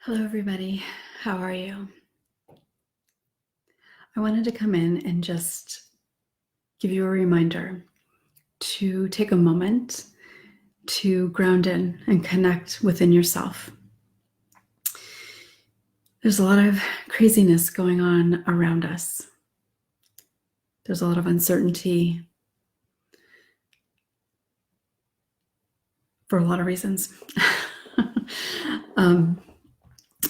Hello, everybody. How are you? I wanted to come in and just give you a reminder to take a moment to ground in and connect within yourself. There's a lot of craziness going on around us. There's a lot of uncertainty for a lot of reasons.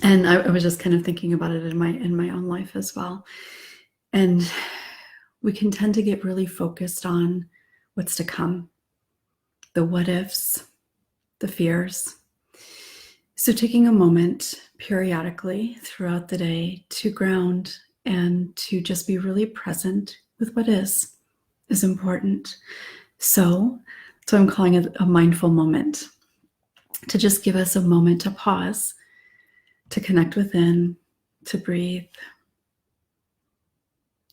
And I was just kind of thinking about it in my own life as well. And we can tend to get really focused on what's to come, the what ifs, the fears. So taking a moment periodically throughout the day to ground and to just be really present with what is important. So I'm calling it a mindful moment, to just give us a moment to pause, to connect within, to breathe,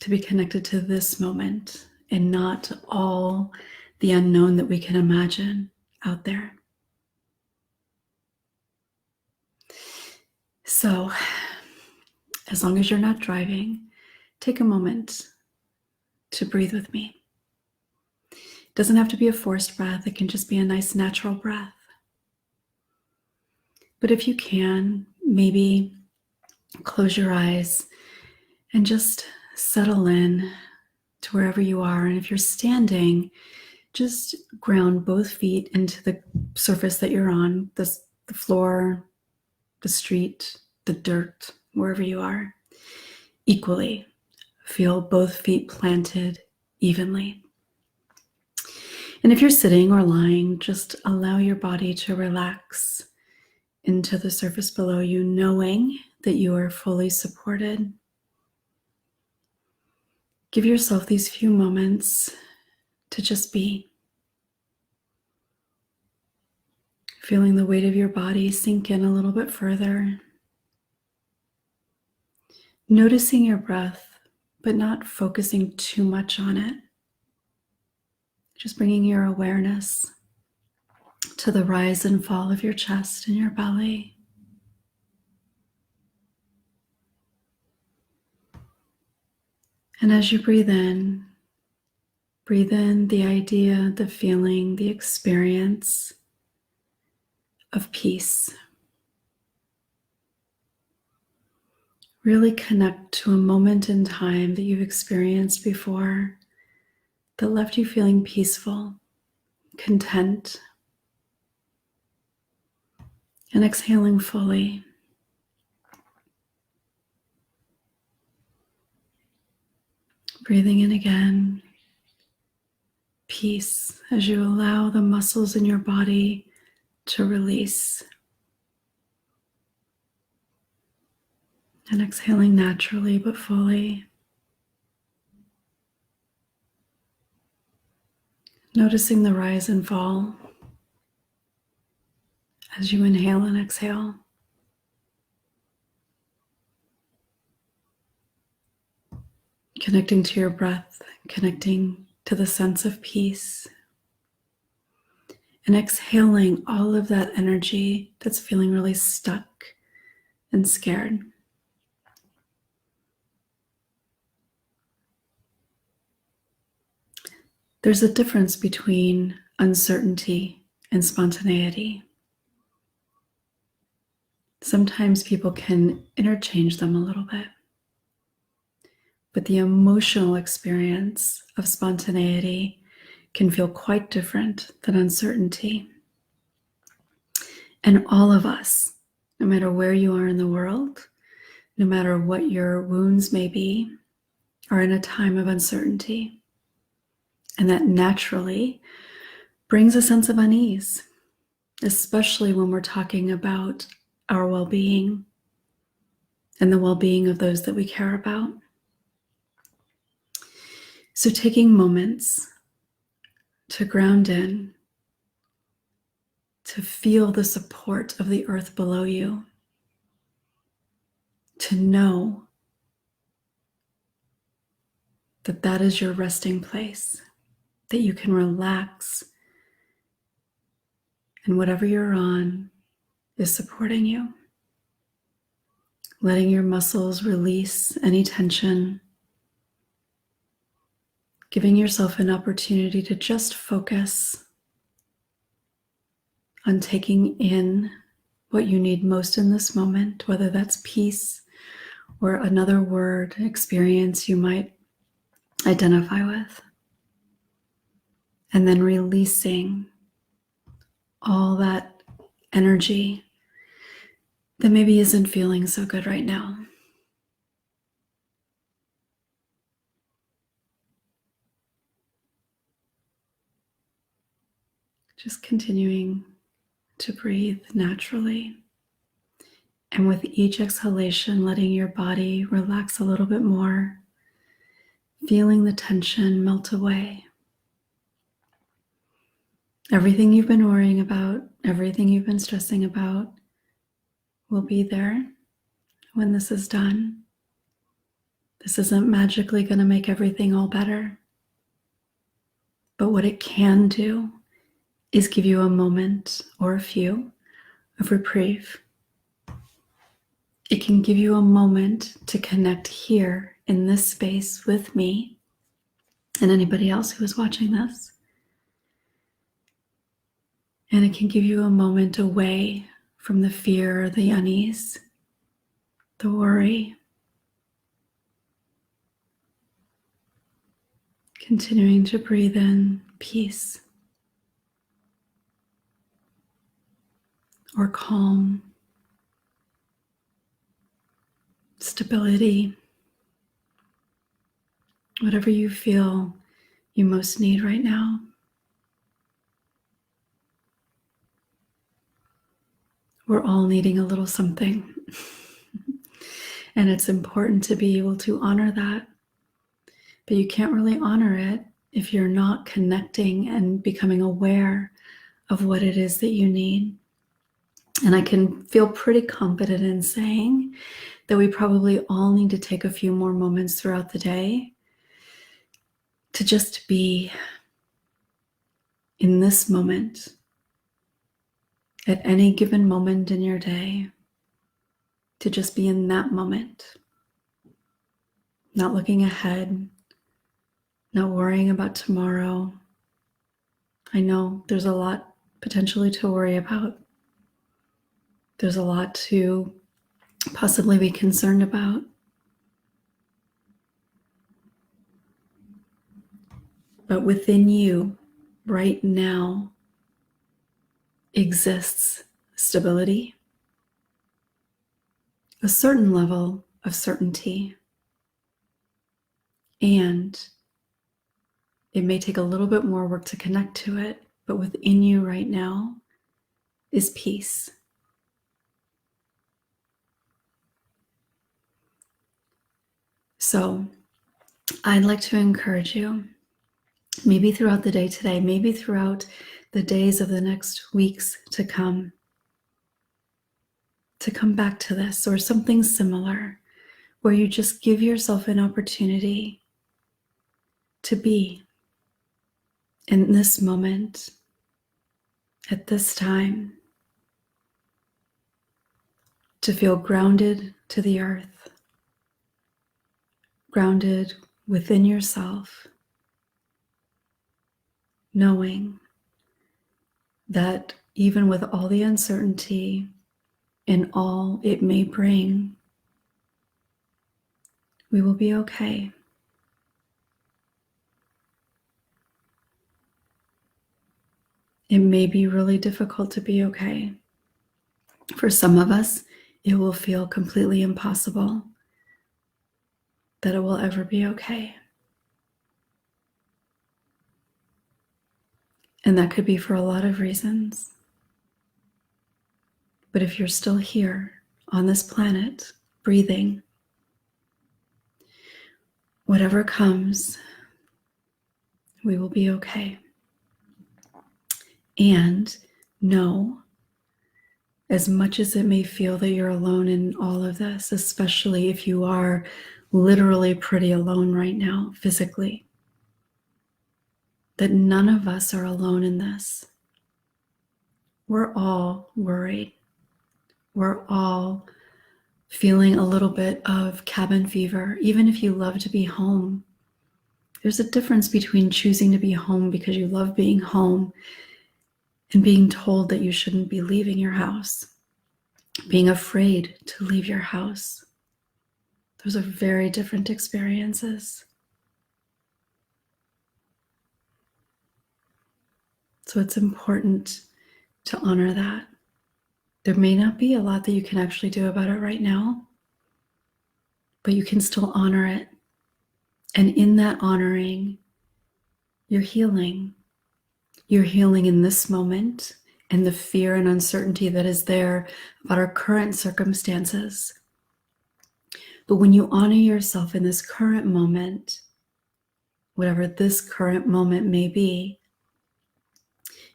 to be connected to this moment and not all the unknown that we can imagine out there. So, as long as you're not driving, take a moment to breathe with me. It doesn't have to be a forced breath. It can just be a nice natural breath. But if you can, maybe close your eyes and just settle in to wherever you are. And if you're standing, just ground both feet into the surface that you're on, the floor, the street, the dirt, wherever you are, equally. Feel both feet planted evenly. And if you're sitting or lying, just allow your body to relax into the surface below you, knowing that you are fully supported. Give yourself these few moments to just be. Feeling the weight of your body sink in a little bit further. Noticing your breath, but not focusing too much on it. Just bringing your awareness to the rise and fall of your chest and your belly. And as you breathe in the idea, the feeling, the experience of peace. Really connect to a moment in time that you've experienced before that left you feeling peaceful, content, and exhaling fully. Breathing in again, peace as you allow the muscles in your body to release. And exhaling naturally but fully. Noticing the rise and fall as you inhale and exhale. Connecting to your breath, connecting to the sense of peace. And exhaling all of that energy that's feeling really stuck and scared. There's a difference between uncertainty and spontaneity. Sometimes people can interchange them a little bit. But the emotional experience of spontaneity can feel quite different than uncertainty. And all of us, no matter where you are in the world, no matter what your wounds may be, are in a time of uncertainty. And that naturally brings a sense of unease, especially when we're talking about our well-being and the well-being of those that we care about. So taking moments to ground in, to feel the support of the earth below you, to know that that is your resting place, that you can relax and whatever you're on is supporting you. letting your muscles release any tension, giving yourself an opportunity to just focus on taking in what you need most in this moment, whether that's peace or another word, experience you might identify with. And then releasing all that energy that maybe isn't feeling so good right now. Just continuing to breathe naturally. And with each exhalation, letting your body relax a little bit more, feeling the tension melt away. Everything you've been worrying about, everything you've been stressing about will be there when this is done. This isn't magically going to make everything all better. But what it can do is give you a moment or a few of reprieve. It can give you a moment to connect here in this space with me and anybody else who is watching this. And it can give you a moment away from the fear, the unease, the worry. Continuing to breathe in peace or calm, stability, whatever you feel you most need right now. We're all needing a little something. And it's important to be able to honor that. But you can't really honor it if you're not connecting and becoming aware of what it is that you need. And I can feel pretty confident in saying that we probably all need to take a few more moments throughout the day to just be in this moment at any given moment in your day, to just be in that moment, not looking ahead, not worrying about tomorrow. I know there's a lot potentially to worry about. There's a lot to possibly be concerned about. But within you, right now, exists stability, a certain level of certainty, and it may take a little bit more work to connect to it, but within you right now is peace. So I'd like to encourage you, maybe throughout the day today, maybe throughout the days of the next weeks to come back to this or something similar, where you just give yourself an opportunity to be in this moment, at this time, to feel grounded to the earth, grounded within yourself, knowing that even with all the uncertainty and all it may bring, we will be okay. It may be really difficult to be okay. For some of us, it will feel completely impossible that it will ever be okay. And that could be for a lot of reasons. But if you're still here on this planet, breathing, whatever comes, we will be okay. And know, as much as it may feel that you're alone in all of this, especially if you are literally pretty alone right now, physically, that none of us are alone in this. We're all worried. We're all feeling a little bit of cabin fever, even if you love to be home. There's a difference between choosing to be home because you love being home and being told that you shouldn't be leaving your house, being afraid to leave your house. Those are very different experiences. So it's important to honor that. There may not be a lot that you can actually do about it right now, but you can still honor it. And in that honoring, you're healing. You're healing in this moment and the fear and uncertainty that is there about our current circumstances. But when you honor yourself in this current moment, whatever this current moment may be,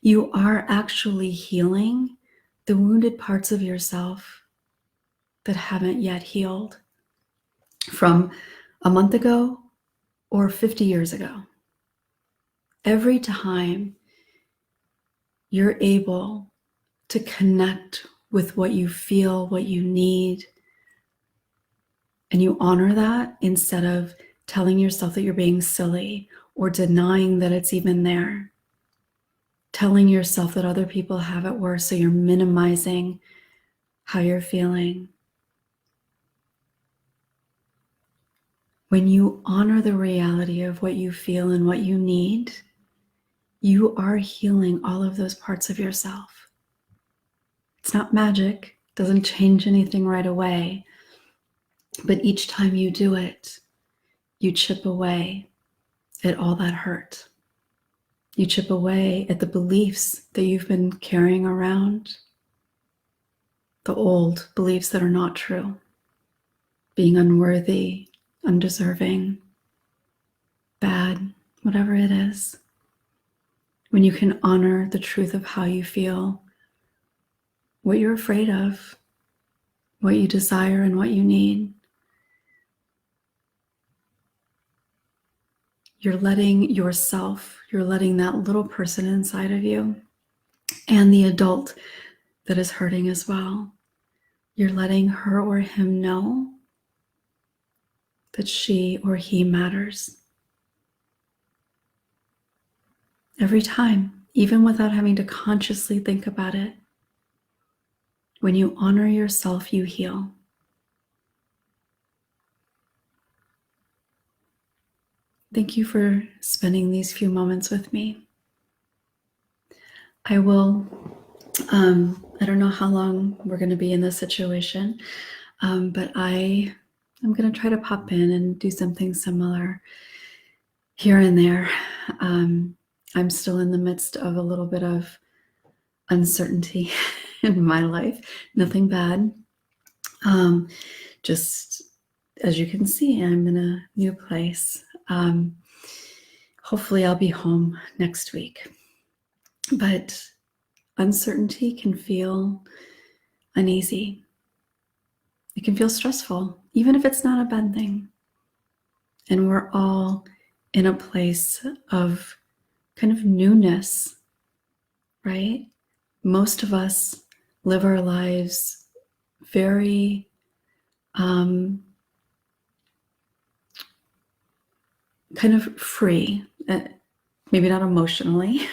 you are actually healing the wounded parts of yourself that haven't yet healed from a month ago or 50 years ago. Every time you're able to connect with what you feel, what you need, and you honor that instead of telling yourself that you're being silly or denying that it's even there, telling yourself that other people have it worse, so you're minimizing how you're feeling. When you honor the reality of what you feel and what you need, you are healing all of those parts of yourself. It's not magic, it doesn't change anything right away, but each time you do it, you chip away at all that hurt. You chip away at the beliefs that you've been carrying around, the old beliefs that are not true, being unworthy, undeserving, bad, whatever it is. When you can honor the truth of how you feel, what you're afraid of, what you desire and what you need, you're letting yourself, you're letting that little person inside of you and the adult that is hurting as well, you're letting her or him know that she or he matters. Every time, even without having to consciously think about it, when you honor yourself, you heal. Thank you for spending these few moments with me. I will, I don't know how long we're going to be in this situation, but I'm going to try to pop in and do something similar here and there. I'm still in the midst of a little bit of uncertainty in my life, nothing bad. Just as you can see, I'm in a new place. Hopefully I'll be home next week. But uncertainty can feel uneasy. It can feel stressful, even if it's not a bad thing. And we're all in a place of kind of newness, right? Most of us live our lives very kind of free, maybe not emotionally,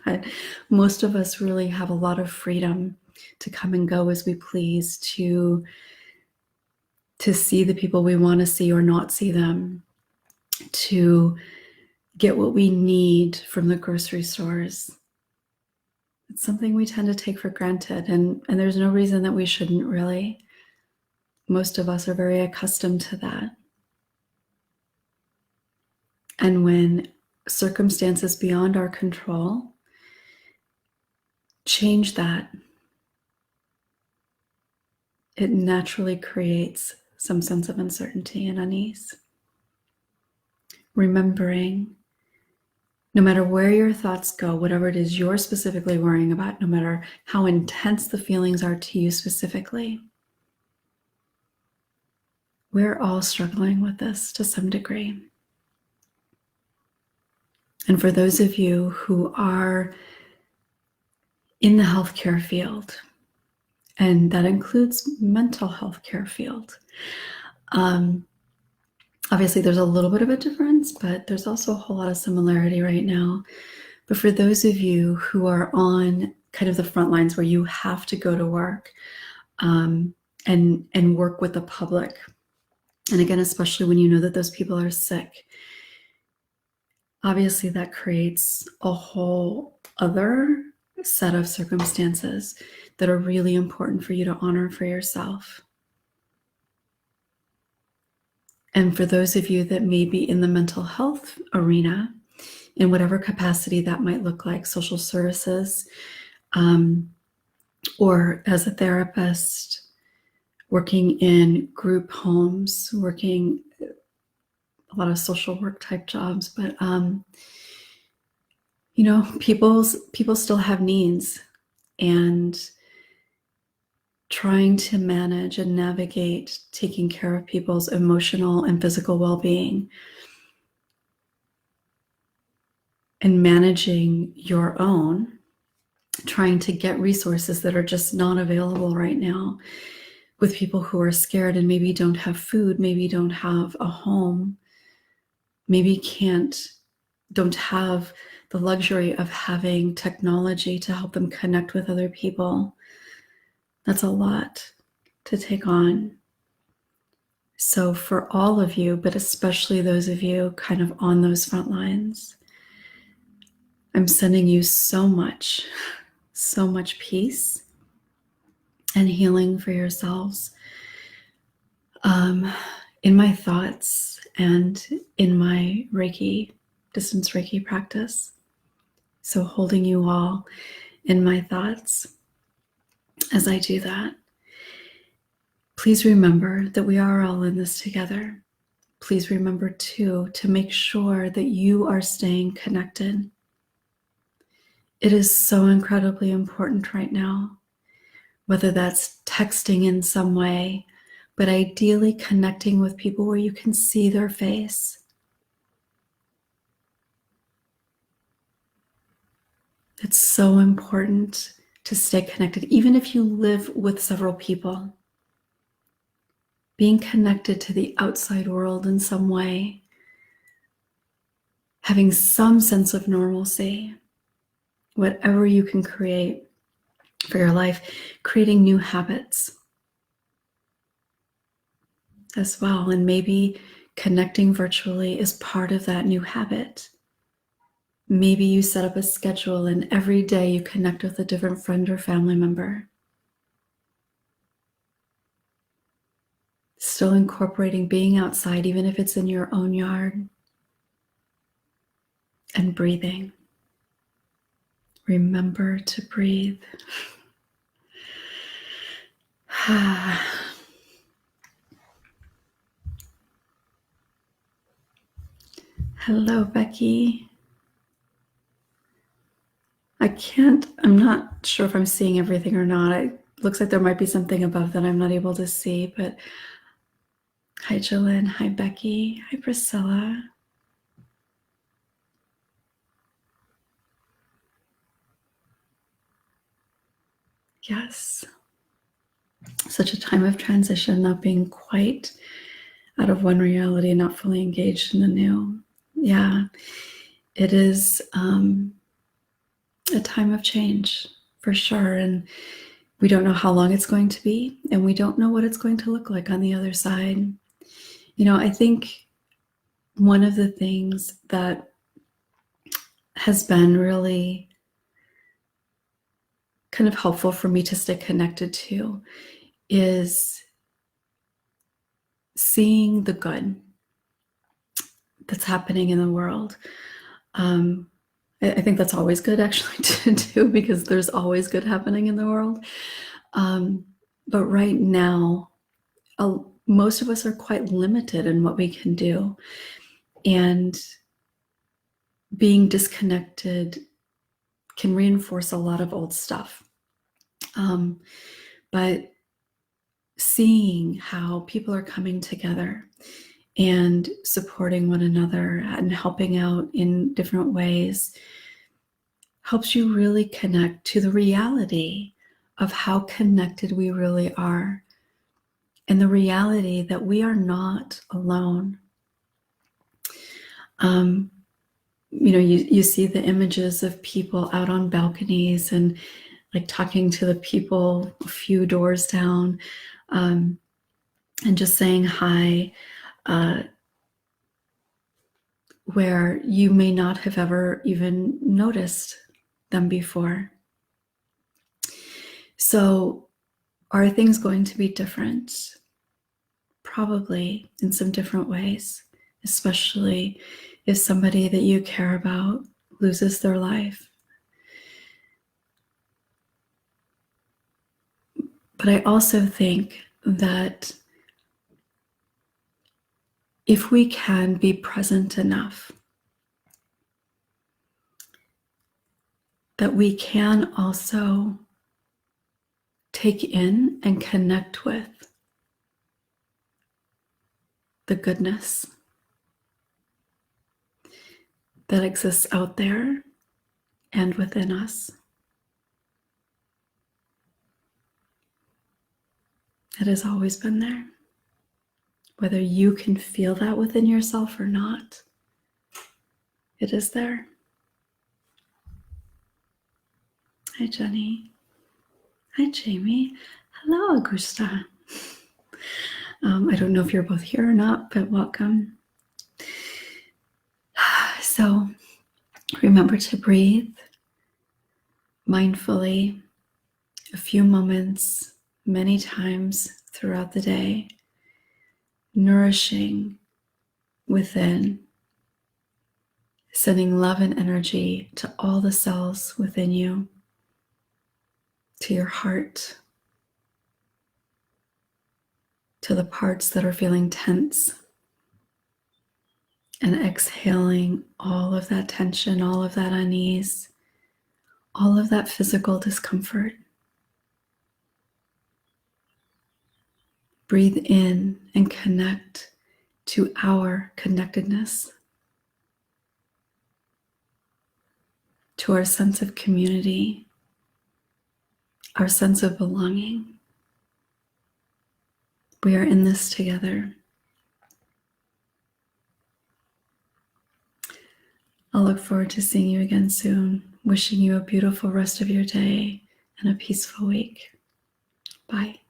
but most of us really have a lot of freedom to come and go as we please, to see the people we want to see or not see them, to get what we need from the grocery stores. It's something we tend to take for granted, and there's no reason that we shouldn't really. Most of us are very accustomed to that. And when circumstances beyond our control change that, it naturally creates some sense of uncertainty and unease. Remembering, no matter where your thoughts go, whatever it is you're specifically worrying about, no matter how intense the feelings are to you specifically, we're all struggling with this to some degree. And for those of you who are in the healthcare field and that includes mental health care field. Obviously, there's a little bit of a difference, but there's also a whole lot of similarity right now. But for those of you who are on kind of the front lines where you have to go to work and work with the public, and again, especially when you know that those people are sick, obviously that creates a whole other set of circumstances that are really important for you to honor for yourself. And for those of you that may be in the mental health arena, in whatever capacity that might look like, social services, or as a therapist, working in group homes, working a lot of social work type jobs, but people still have needs, and trying to manage and navigate taking care of people's emotional and physical well-being and managing your own, trying to get resources that are just not available right now with people who are scared and maybe don't have food, maybe don't have a home, maybe don't have the luxury of having technology to help them connect with other people. That's a lot to take on. So for all of you, but especially those of you kind of on those front lines, I'm sending you so much peace and healing for yourselves in my thoughts and in my distance Reiki practice. So holding you all in my thoughts as I do that. Please remember that we are all in this together. Please remember too to make sure that you are staying connected. It is so incredibly important right now, whether that's texting in some way, but ideally connecting with people where you can see their face. It's so important to stay connected, even if you live with several people. Being connected to the outside world in some way, having some sense of normalcy, whatever you can create for your life, creating new habits as well. And maybe connecting virtually is part of that new habit. Maybe you set up a schedule and every day you connect with a different friend or family member. Still incorporating being outside, even if it's in your own yard, and breathing. Remember to breathe. Hello, Becky. I'm not sure if I'm seeing everything or not. It looks like there might be something above that I'm not able to see, but hi, Jolene. Hi, Becky. Hi, Priscilla. Yes. Such a time of transition, not being quite out of one reality, not fully engaged in the new. Yeah, it is a time of change for sure. And we don't know how long it's going to be, and we don't know what it's going to look like on the other side. I think one of the things that has been really kind of helpful for me to stay connected to is seeing the good that's happening in the world. I think that's always good actually to do, because there's always good happening in the world. But right now, most of us are quite limited in what we can do. And being disconnected can reinforce a lot of old stuff. But seeing how people are coming together and supporting one another and helping out in different ways helps you really connect to the reality of how connected we really are, and the reality that we are not alone. You see the images of people out on balconies and like talking to the people a few doors down, and just saying hi, where you may not have ever even noticed them before. So, are things going to be different? Probably in some different ways, especially if somebody that you care about loses their life. But I also think that if we can be present enough, that we can also take in and connect with the goodness that exists out there and within us. It has always been there. Whether you can feel that within yourself or not, it is there. Hi, Jenny. Hi, Jamie. Hello, Augusta. I don't know if you're both here or not, but welcome. So remember to breathe mindfully a few moments, many times throughout the day, nourishing within, sending love and energy to all the cells within you, to your heart, to the parts that are feeling tense, and exhaling all of that tension, all of that unease, all of that physical discomfort. Breathe in and connect to our connectedness, to our sense of community, our sense of belonging. We are in this together. I'll look forward to seeing you again soon. Wishing you a beautiful rest of your day and a peaceful week. Bye.